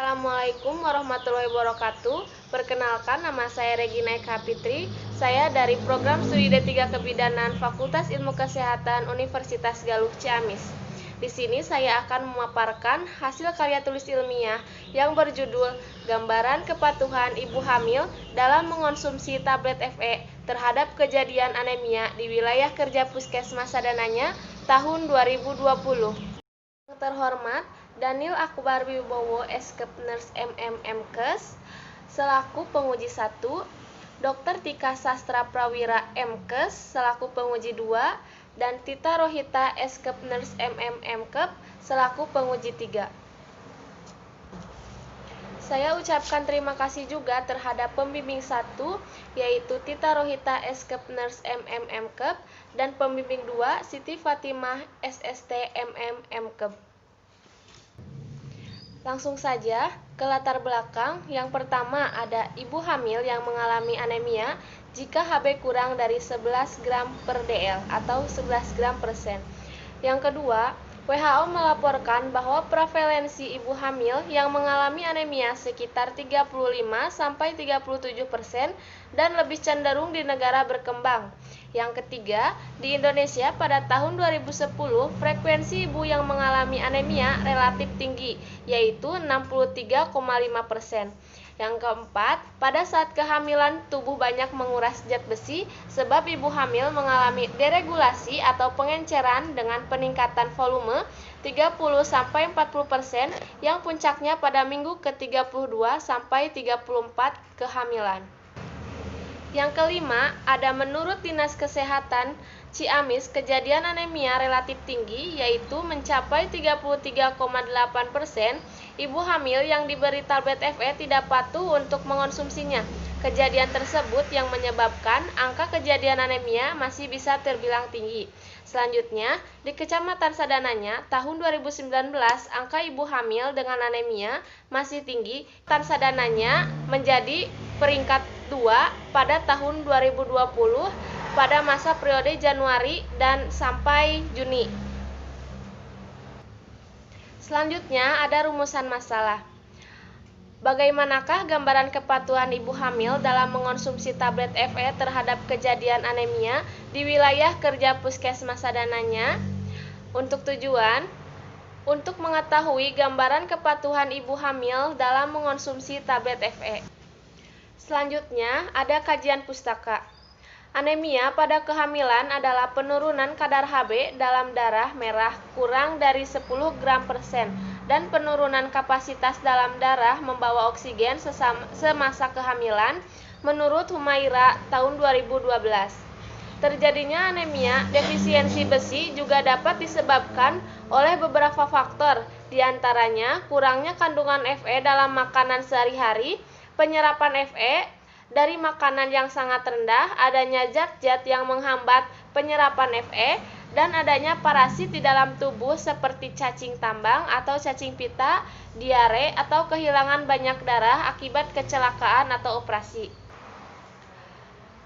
Assalamualaikum warahmatullahi wabarakatuh. Perkenalkan, nama saya Regina Eka Fitri. Saya dari Program Studi D3 Kebidanan Fakultas Ilmu Kesehatan Universitas Galuh Ciamis. Di sini saya akan memaparkan hasil karya tulis ilmiah yang berjudul Gambaran Kepatuhan Ibu Hamil dalam Mengonsumsi Tablet FE terhadap Kejadian Anemia di Wilayah Kerja Puskesmas Sadananya tahun 2020. Yang terhormat Daniel Akbar Wibowo, Eskep Nurse MMMkes, selaku penguji 1, Dr. Tika Sastra Prawira Mkes, selaku penguji 2, dan Tita Rohita, Eskep Nurse MMMkep, selaku penguji 3. Saya ucapkan terima kasih juga terhadap pembimbing 1, yaitu Tita Rohita, Eskep Nurse MMMkep, dan pembimbing 2, Siti Fatimah, SST MMMkep. Langsung saja ke latar belakang. Yang pertama ada ibu hamil yang mengalami anemia jika Hb kurang dari 11 gram per dl atau 11 gram per sen. Yang kedua, WHO melaporkan bahwa prevalensi ibu hamil yang mengalami anemia sekitar 35-37% dan lebih cenderung di negara berkembang. Yang ketiga, di Indonesia pada tahun 2010, frekuensi ibu yang mengalami anemia relatif tinggi, yaitu 63,5%. Yang keempat, pada saat kehamilan tubuh banyak menguras zat besi sebab ibu hamil mengalami deregulasi atau pengenceran dengan peningkatan volume 30-40% yang puncaknya pada minggu ke-32-34 kehamilan. Yang kelima, ada menurut Dinas Kesehatan Ciamis kejadian anemia relatif tinggi, yaitu mencapai 33,8%. Ibu hamil yang diberi tablet FE tidak patuh untuk mengonsumsinya. Kejadian tersebut yang menyebabkan angka kejadian anemia masih bisa terbilang tinggi. Selanjutnya, di Kecamatan Sadananya, tahun 2019, angka ibu hamil dengan anemia masih tinggi. Kecamatan Sadananya menjadi peringkat 2 pada tahun 2020 pada masa periode Januari dan sampai Juni. Selanjutnya ada rumusan masalah. Bagaimanakah gambaran kepatuhan ibu hamil dalam mengonsumsi tablet FE terhadap kejadian anemia di wilayah kerja Puskesmas Sadananya? Untuk tujuan, untuk mengetahui gambaran kepatuhan ibu hamil dalam mengonsumsi tablet FE. Selanjutnya, ada kajian pustaka. Anemia pada kehamilan adalah penurunan kadar Hb dalam darah merah kurang dari 10 gram per sen dan penurunan kapasitas dalam darah membawa oksigen semasa kehamilan menurut Humaira tahun 2012. Terjadinya anemia defisiensi besi juga dapat disebabkan oleh beberapa faktor, diantaranya kurangnya kandungan Fe dalam makanan sehari-hari, penyerapan Fe dari makanan yang sangat rendah, adanya zat-zat yang menghambat penyerapan Fe, dan adanya parasit di dalam tubuh seperti cacing tambang atau cacing pita, diare, atau kehilangan banyak darah akibat kecelakaan atau operasi.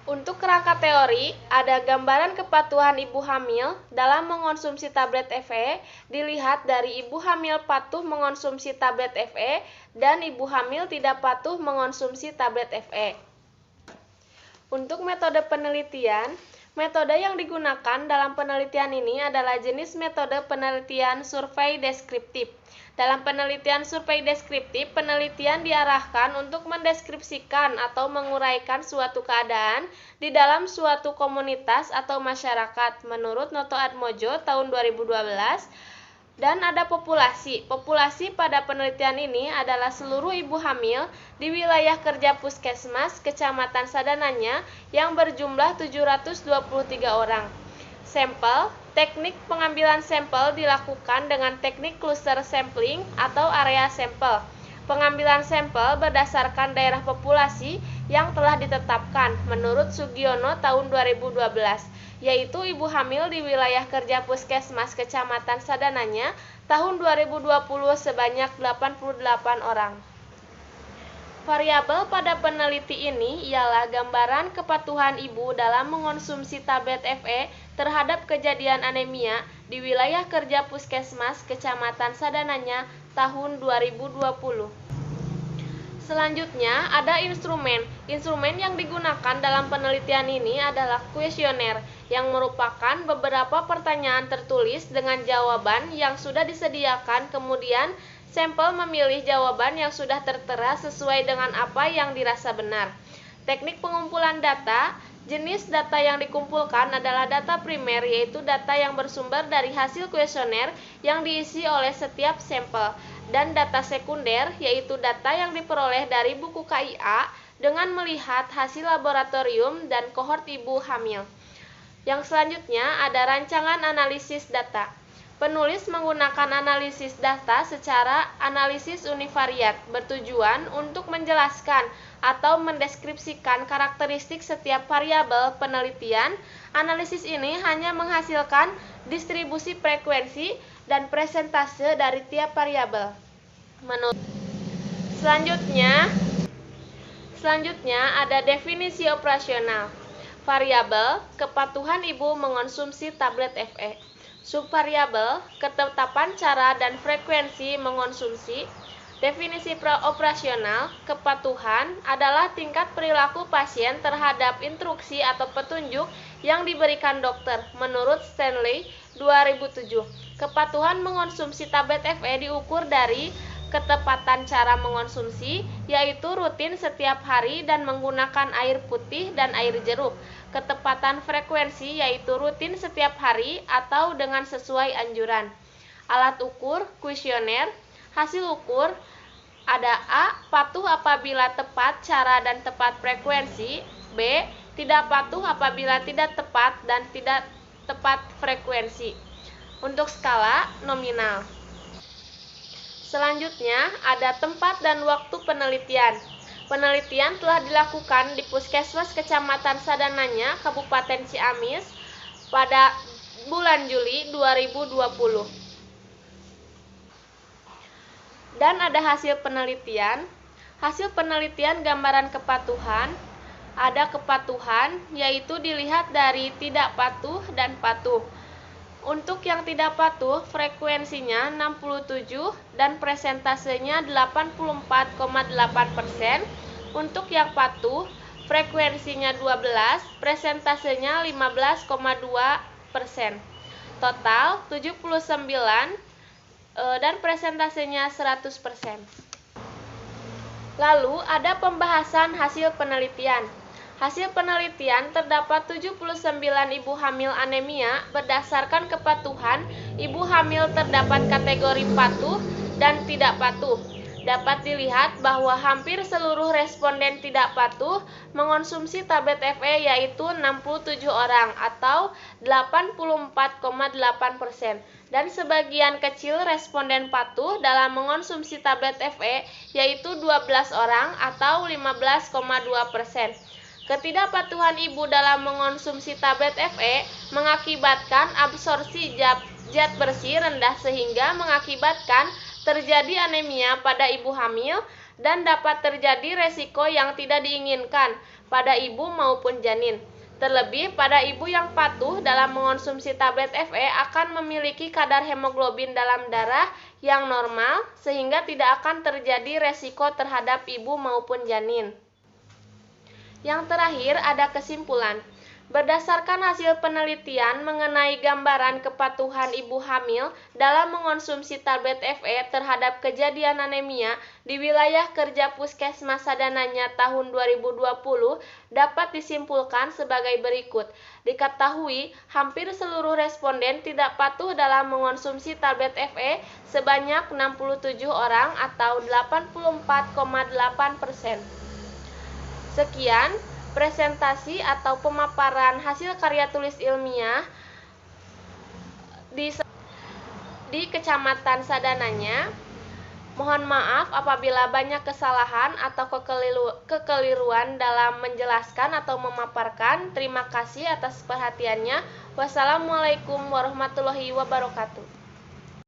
Untuk kerangka teori, ada gambaran kepatuhan ibu hamil dalam mengonsumsi tablet FE dilihat dari ibu hamil patuh mengonsumsi tablet FE dan ibu hamil tidak patuh mengonsumsi tablet FE. Untuk metode penelitian, metode yang digunakan dalam penelitian ini adalah jenis metode penelitian survei deskriptif. Dalam penelitian survei deskriptif, penelitian diarahkan untuk mendeskripsikan atau menguraikan suatu keadaan di dalam suatu komunitas atau masyarakat menurut Noto Atmojo tahun 2012. Dan ada populasi. Populasi pada penelitian ini adalah seluruh ibu hamil di wilayah kerja Puskesmas Kecamatan Sadananya yang berjumlah 723 orang. Sampel, teknik pengambilan sampel dilakukan dengan teknik cluster sampling atau area sampel. Pengambilan sampel berdasarkan daerah populasi yang telah ditetapkan menurut Sugiono tahun 2012, yaitu ibu hamil di wilayah kerja Puskesmas Kecamatan Sadananya tahun 2020 sebanyak 88 orang. Variabel pada peneliti ini ialah gambaran kepatuhan ibu dalam mengonsumsi tablet Fe terhadap kejadian anemia di wilayah kerja Puskesmas Kecamatan Sadananya tahun 2020. Selanjutnya, ada instrumen. Instrumen yang digunakan dalam penelitian ini adalah kuesioner, yang merupakan beberapa pertanyaan tertulis dengan jawaban yang sudah disediakan, kemudian sampel memilih jawaban yang sudah tertera sesuai dengan apa yang dirasa benar. Teknik pengumpulan data. Jenis data yang dikumpulkan adalah data primer, yaitu data yang bersumber dari hasil kuesioner yang diisi oleh setiap sampel, dan data sekunder, yaitu data yang diperoleh dari buku KIA dengan melihat hasil laboratorium dan kohort ibu hamil. Yang selanjutnya ada rancangan analisis data. Penulis menggunakan analisis data secara analisis univariat, bertujuan untuk menjelaskan atau mendeskripsikan karakteristik setiap variabel penelitian. Analisis ini hanya menghasilkan distribusi frekuensi dan presentase dari tiap variabel. Selanjutnya ada definisi operasional. Variabel, kepatuhan ibu mengonsumsi tablet FE. Subvariabel, ketetapan cara dan frekuensi mengonsumsi. Definisi operasional, kepatuhan adalah tingkat perilaku pasien terhadap instruksi atau petunjuk yang diberikan dokter. Menurut Stanley, 2007, kepatuhan mengonsumsi tablet FE diukur dari ketepatan cara mengonsumsi, yaitu rutin setiap hari dan menggunakan air putih dan air jeruk. Ketepatan frekuensi, yaitu rutin setiap hari atau dengan sesuai anjuran. Alat ukur, kuesioner. Hasil ukur ada A. Patuh apabila tepat cara dan tepat frekuensi. B. Tidak patuh apabila tidak tepat dan tidak tepat frekuensi. Untuk skala nominal. Selanjutnya ada tempat dan waktu penelitian. Penelitian telah dilakukan di Puskesmas Kecamatan Sadananya, Kabupaten Ciamis pada bulan Juli 2020. Dan ada hasil penelitian. Hasil penelitian gambaran kepatuhan. Ada kepatuhan, yaitu dilihat dari tidak patuh dan patuh. Untuk yang tidak patuh, frekuensinya 67 dan presentasenya 84,8%. Untuk yang patuh, frekuensinya 12, presentasenya 15,2%. Total 79 dan presentasenya 100%. Lalu ada pembahasan hasil penelitian. Hasil penelitian terdapat 79 ibu hamil anemia. Berdasarkan kepatuhan, ibu hamil terdapat kategori patuh dan tidak patuh. Dapat dilihat bahwa hampir seluruh responden tidak patuh mengonsumsi tablet FE, yaitu 67 orang atau 84,8%, dan sebagian kecil responden patuh dalam mengonsumsi tablet FE, yaitu 12 orang atau 15,2%. Ketidakpatuhan ibu dalam mengonsumsi tablet FE mengakibatkan absorpsi zat bersih rendah sehingga mengakibatkan terjadi anemia pada ibu hamil dan dapat terjadi resiko yang tidak diinginkan pada ibu maupun janin. Terlebih pada ibu yang patuh dalam mengonsumsi tablet FE akan memiliki kadar hemoglobin dalam darah yang normal sehingga tidak akan terjadi resiko terhadap ibu maupun janin. Yang terakhir ada kesimpulan. Berdasarkan hasil penelitian mengenai gambaran kepatuhan ibu hamil dalam mengonsumsi tablet FE terhadap kejadian anemia di wilayah kerja Puskesmas Sadananya tahun 2020 dapat disimpulkan sebagai berikut. Diketahui hampir seluruh responden tidak patuh dalam mengonsumsi tablet FE sebanyak 67 orang atau 84,8%. Sekian presentasi atau pemaparan hasil karya tulis ilmiah di Kecamatan Sadananya. Mohon maaf apabila banyak kesalahan atau kekeliruan dalam menjelaskan atau memaparkan. Terima kasih atas perhatiannya. Wassalamualaikum warahmatullahi wabarakatuh.